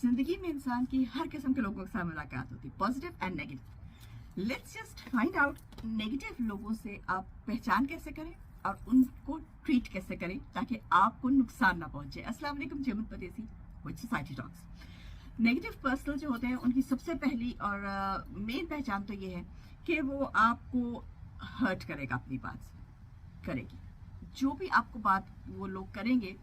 जिंदगी में इंसान की हर किस्म के लोगों के साथ मुलाकात होती है, positive and negative. Let's just find out negative लोगों से आप पहचान कैसे करें और उनको ट्रीट कैसे करें ताकि आपको नुकसान ना पहुंचे। अस्सलाम वालेकुम, जेमन परदेसी with society talks. Negative person जो होते हैं उनकी सबसे पहली और मेन पहचान तो ये है कि वो आपको हर्ट करेगा, अपनी बात करेगी। जो भी आपको बात वो लोग करेंगे,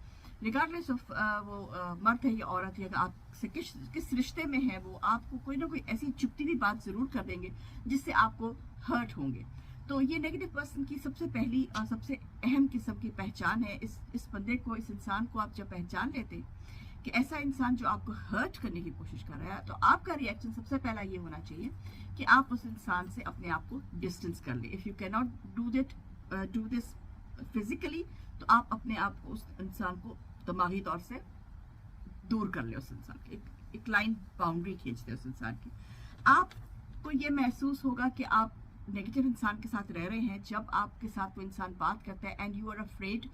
रिगार्डलेस ऑफ वो मर्द है या औरत है, आपसे किस रिश्ते में है, वो आपको कोई ना कोई ऐसी चुपती हुई बात जरूर कर देंगे जिससे आपको हर्ट होंगे। तो ये नेगेटिव पर्सन की सबसे पहली और सबसे अहम किस्म की पहचान है। इस बंदे को, इस इंसान को आप जब पहचान लेते हैं कि ऐसा इंसान जो आपको हर्ट करने की कोशिश कर रहा है, तो आपका रिएक्शन सबसे पहला ये होना चाहिए कि आप उस इंसान से अपने आप को डिस्टेंस कर ले। If you can not do this physically, तो आप अपने आप को, उस इंसान को दिमागी तौर से दूर कर ले। उस इंसान की एक लाइन बाउंड्री खींच दे उस इंसान की। आपको ये महसूस होगा कि आप नेगेटिव इंसान के साथ रह रहे हैं जब आपके साथ वो इंसान बात करता है and you are afraid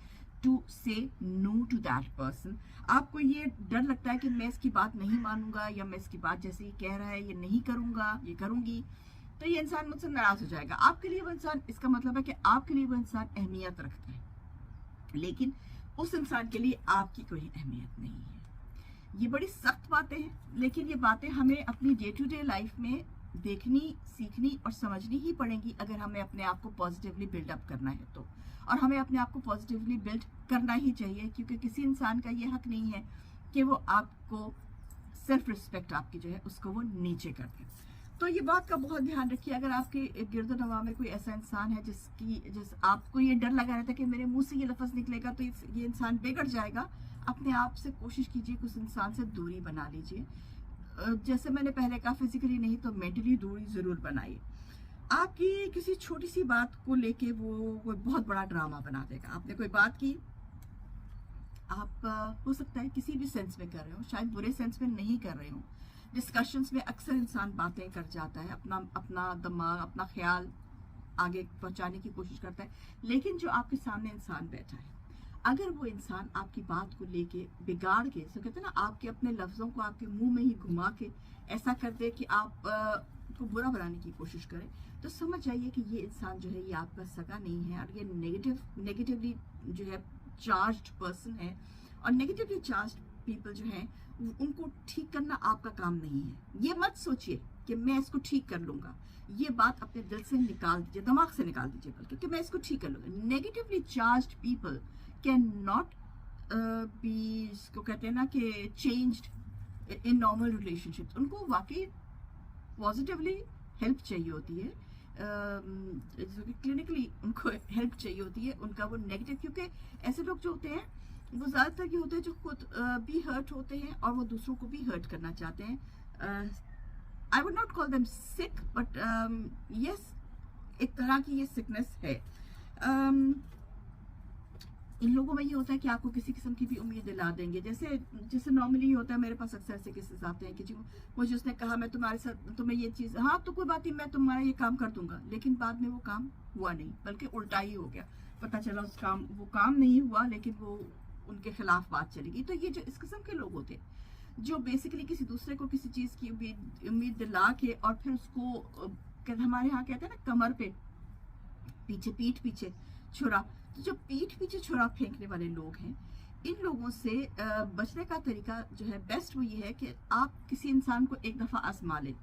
to say no to that person. आपको ये डर लगता है कि मैं इसकी बात नहीं मानूंगा, या मैं इसकी बात जैसे ही कह रहा है ये नहीं करूंगा, ये करूंगी, तो ये इंसान मुझसे नाराज हो जाएगा। आपके लिए वो इंसान, इसका मतलब है कि आपके लिए वो इंसान अहमियत रखता है, लेकिन उस इंसान के लिए आपकी कोई अहमियत नहीं है। ये बड़ी सख्त बातें हैं, लेकिन ये बातें हमें अपनी डे टू डे लाइफ में देखनी, सीखनी और समझनी ही पड़ेंगी अगर हमें अपने आप को पॉजिटिवली बिल्डअप करना है तो। और हमें अपने आप को पॉजिटिवली बिल्ड करना ही चाहिए, क्योंकि किसी इंसान का ये हक नहीं है कि वो आपको, सेल्फ रिस्पेक्ट आपकी जो है उसको वो नीचे कर दे। तो ये बात का बहुत ध्यान रखिए। अगर आपके गिरदोनवा में कोई ऐसा इंसान है जिस आपको ये डर लगा रहता है कि मेरे मुंह से ये लफ्ज़ निकलेगा तो ये इंसान बिगड़ जाएगा, अपने आप से कोशिश कीजिए कि उस इंसान से दूरी बना लीजिए। जैसे मैंने पहले कहा, फिजिकली नहीं तो मेंटली दूरी जरूर बनाइए। आपकी किसी छोटी सी बात को लेके वो कोई बहुत बड़ा ड्रामा बना देगा। आपने कोई बात की, आप हो सकता है किसी भी सेंस में कर रहे हो, शायद बुरे सेंस में नहीं कर रहे हो। डिस्कशंस में अक्सर इंसान बातें कर जाता है, अपना दिमाग, अपना ख्याल आगे पहुंचाने की कोशिश करता है, लेकिन जो आपके सामने इंसान बैठा है, अगर वो इंसान आपकी बात को लेके बिगाड़ के, तो कहते हैं ना, आपके अपने लफ्ज़ों को आपके मुंह में ही घुमा के ऐसा कर दे कि आप को बुरा बनाने की कोशिश करे, तो समझ जाइए कि ये इंसान जो है ये आपका सगा नहीं है, और ये नेगेटिवली जो है चार्ज्ड पर्सन है। और नेगेटिवली चार्ज्ड पीपल जो है उनको ठीक करना आपका काम नहीं है। ये मत सोचिए कि मैं इसको ठीक कर लूंगा। ये बात अपने दिल से निकाल दीजिए, दिमाग से निकाल दीजिए, बल्कि कि मैं इसको ठीक कर लूंगा। Negatively charged people can not be, इसको कहते हैं ना कि चेंज्ड इन नॉर्मल रिलेशनशिप्स। उनको वाकई पॉजिटिवली हेल्प चाहिए होती है, क्लिनिकली उनको हेल्प चाहिए होती है। उनका वो नेगेटिव, क्योंकि ऐसे लोग जो होते हैं वो ज़्यादातर ये होते हैं जो खुद भी हर्ट होते हैं और वो दूसरों को भी हर्ट करना चाहते हैं। I would not call them sick, but yes, एक तरह की ये सिकनेस है। इन लोगों में ये होता है कि आपको किसी किस्म की भी उम्मीद दिला देंगे। जैसे नॉर्मली होता है, मेरे पास अक्सर ऐसे केसेस आते हैं कि जी मुझे उसने कहा मैं तुम्हारे साथ, तुम्हें ये चीज़, हाँ तो कोई बात नहीं, मैं तुम्हारा ये काम कर दूंगा, लेकिन बाद में वो काम हुआ नहीं, बल्कि उल्टा ही हो गया। पता चला वो काम नहीं हुआ, लेकिन वो उनके खिलाफ बात चलेगी। तो ये जो इस किस्म के लोग होते हैं जो बेसिकली किसी दूसरे को किसी चीज़ की उम्मीद दिला के और फिर उसको, हमारे यहाँ कहते हैं ना, कमर पे पीठ पीछे छुरा, तो जो पीठ पीछे छुरा फेंकने वाले लोग हैं, इन लोगों से बचने का तरीका जो है बेस्ट वो ये है कि आप किसी इंसान को एक दफ़ा आजमा लें।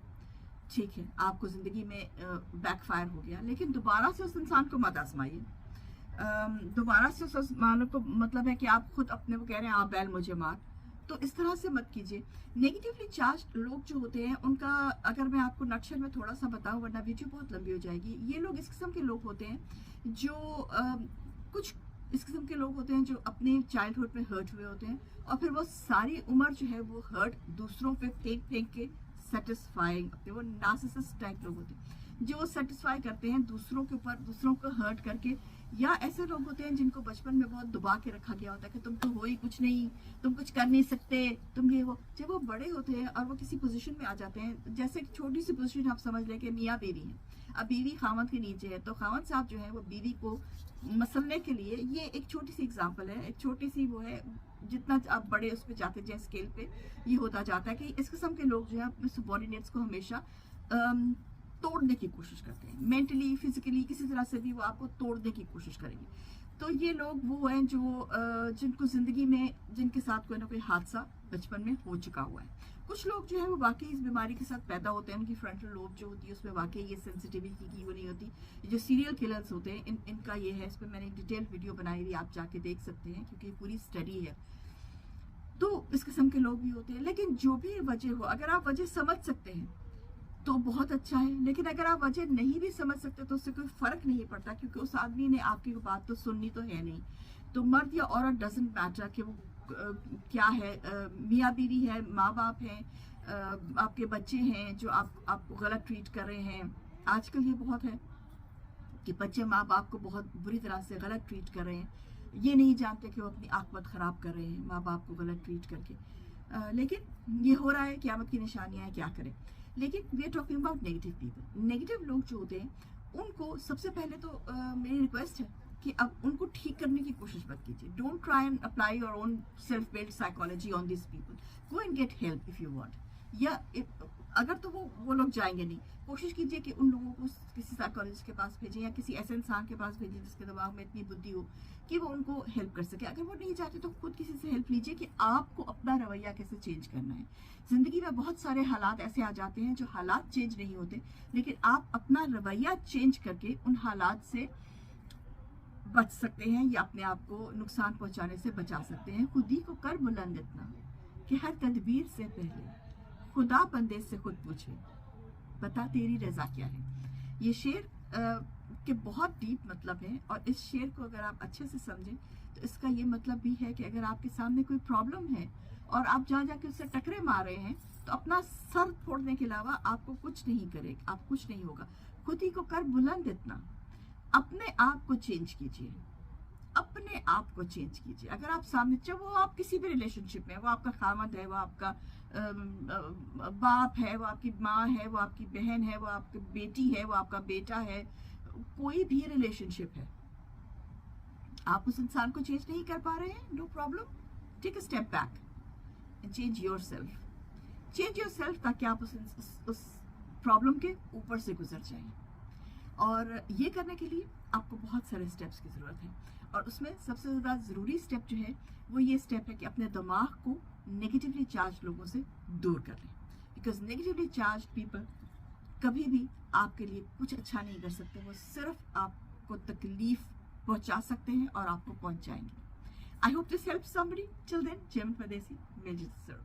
ठीक है, आपको ज़िंदगी में बैकफायर हो गया, लेकिन दोबारा से उस इंसान को मत आजमाइए। दोबारा से उस आजमाने को मतलब है कि आप खुद अपने को कह रहे हैं आप बैल मुझे मार, तो इस तरह से मत कीजिए। नेगेटिवली चार्ज लोग जो होते हैं उनका, अगर मैं आपको नक्शल में थोड़ा सा बताऊं, वरना वीडियो बहुत लंबी हो जाएगी। ये लोग इस किस्म के लोग होते हैं जो कुछ इस किस्म के लोग होते हैं जो अपने चाइल्डहुड में हर्ट हुए होते हैं, और फिर वो सारी उम्र जो है वो हर्ट दूसरों पे फेंक के सेटिस्फाइंग, अपने वो नार्सिसिस्ट टाइप लोग होते हैं जो सेटिस्फाई करते हैं दूसरों के ऊपर, दूसरों को हर्ट करके। या ऐसे लोग होते हैं जिनको बचपन में बहुत दबा के रखा गया होता है कि तुम तो हो ही कुछ नहीं, तुम कुछ कर नहीं सकते, तुम ये वो। जब वो बड़े होते हैं और वो किसी पोजीशन में आ जाते हैं, जैसे एक छोटी सी पोजीशन आप समझ लें कि मियाँ बीवी है, अब बीवी खामद के नीचे है, तो खामद साहब जो है वो बीवी को मसलने के लिए, ये एक छोटी सी एग्जांपल है, एक छोटी सी वो है, जितना आप बड़े उस पर जाते जाए स्केल पे, ये होता जाता है कि इस किस्म के लोग जो है अपने सबॉर्डिनेट्स को हमेशा तोड़ने की कोशिश करते हैं, मेंटली फिजिकली किसी तरह से भी वो आपको तोड़ने की कोशिश करेंगे। तो ये लोग वो हैं जो जिनको ज़िंदगी में जिनके साथ कोई ना कोई हादसा बचपन में हो चुका हुआ है। कुछ लोग जो है वो वाकई इस बीमारी के साथ पैदा होते हैं, उनकी फ्रंटल लोब जो होती है उसमें वाकई ये सेंसिटिविटी की वो नहीं होती। ये जो सीरियल किलर्स होते हैं इनका ये है, इस पर मैंने एक डिटेल वीडियो बनाई हुई, आप जाके देख सकते हैं क्योंकि पूरी स्टडी है। तो इस किस्म के लोग भी होते हैं। लेकिन जो भी वजह हो, अगर आप वजह समझ सकते हैं तो बहुत अच्छा है, लेकिन अगर आप वजह नहीं भी समझ सकते तो उससे कोई फर्क नहीं पड़ता, क्योंकि उस आदमी ने आपकी बात तो सुननी तो है नहीं। तो मर्द या औरत डजंट मैटर कि वो क्या है, मियाँ बीवी है, माँ बाप हैं, आपके बच्चे हैं जो आपको गलत ट्रीट कर रहे हैं। आजकल ये बहुत है कि बच्चे माँ बाप को बहुत बुरी तरह से गलत ट्रीट कर रहे हैं, ये नहीं जानते कि वो अपनी आकबत ख़राब कर रहे हैं माँ बाप को गलत ट्रीट करके। लेकिन ये हो रहा है, क़यामत की निशानियाँ हैं, क्या करें। लेकिन we are talking about negative people. Negative लोग जो होते हैं उनको सबसे पहले तो मेरी रिक्वेस्ट है कि अब उनको ठीक करने की कोशिश मत कीजिए। Don't try and apply your own self build psychology on this people. Go and get help if you want. या अगर तो वो लोग जाएंगे नहीं, कोशिश कीजिए कि उन लोगों को किसी साइकोलॉजिस्ट के पास भेजें या किसी ऐसे इंसान के पास भेजें जिसके दिमाग में इतनी बुद्धि हो कि वो उनको हेल्प कर सके। अगर वो नहीं चाहते तो खुद किसी से हेल्प लीजिए कि आपको अपना रवैया कैसे चेंज करना है। ज़िंदगी में बहुत सारे हालात ऐसे आ जाते हैं जो हालात चेंज नहीं होते, लेकिन आप अपना रवैया चेंज करके उन हालात से बच सकते हैं या अपने आप को नुकसान पहुंचाने से बचा सकते हैं। खुद ही को कर बुलंद इतना कि हर तदबीर से पहले खुदा बंदे से खुद पूछे, बता तेरी रजा क्या है। ये शेर के बहुत डीप मतलब है, और इस शेर को अगर आप अच्छे से समझें तो इसका ये मतलब भी है कि अगर आपके सामने कोई प्रॉब्लम है और आप जहाँ जाके उससे टकरे मार रहे हैं तो अपना सर फोड़ने के अलावा आपको कुछ नहीं करेगा, आप कुछ नहीं होगा। खुद ही को कर बुलंद इतना, अपने आप को चेंज कीजिए, अपने आप को चेंज कीजिए। अगर आप सामने, चाहे वो आप किसी भी रिलेशनशिप में, वो आपका खामद है, वो आपका बाप है, वो आपकी माँ है, वो आपकी बहन है, वो आपकी बेटी है, वो आपका बेटा है, कोई भी रिलेशनशिप है, आप उस इंसान को चेंज नहीं कर पा रहे हैं, no problem, take a step back and change yourself ताकि आप उस प्रॉब्लम के ऊपर से गुजर जाएं। और ये करने के लिए आपको बहुत सारे स्टेप्स की ज़रूरत है, और उसमें सबसे ज़्यादा ज़रूरी स्टेप जो है वो ये स्टेप है कि अपने दिमाग को नेगेटिवली चार्ज लोगों से दूर कर लें। बिकॉज नेगेटिवली चार्ज पीपल कभी भी आपके लिए कुछ अच्छा नहीं कर सकते, वो सिर्फ आपको तकलीफ पहुंचा सकते हैं और आपको पहुंचाएंगे। I hope this help somebody. Till then, जय हिंद, स्वदेशी, मिलजुल जरूर।